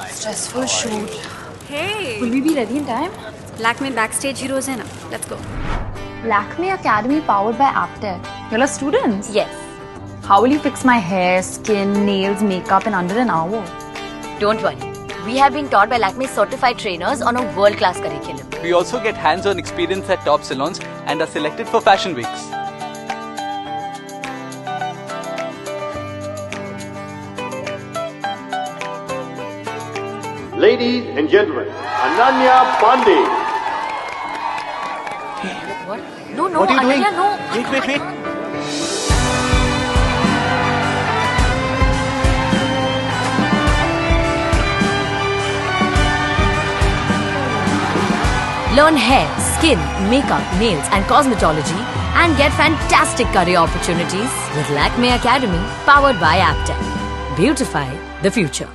Stressful shoot. Hey! Will we be ready in time? Lakme backstage heroes hai na. Let's go. Lakme Academy powered by Aptech. You're all students? Yes. How will you fix my hair, skin, nails, makeup in under an hour? Don't worry. We have been taught by Lakme certified trainers on a world-class curriculum. We also get hands-on experience at top salons and are selected for fashion weeks. Ladies and gentlemen, Anaya Pandey. What? No, What are you doing? Ananya, no. Wait. Learn hair, skin, makeup, nails and cosmetology and get fantastic career opportunities with Lakme Academy powered by Aptech. Beautify the future.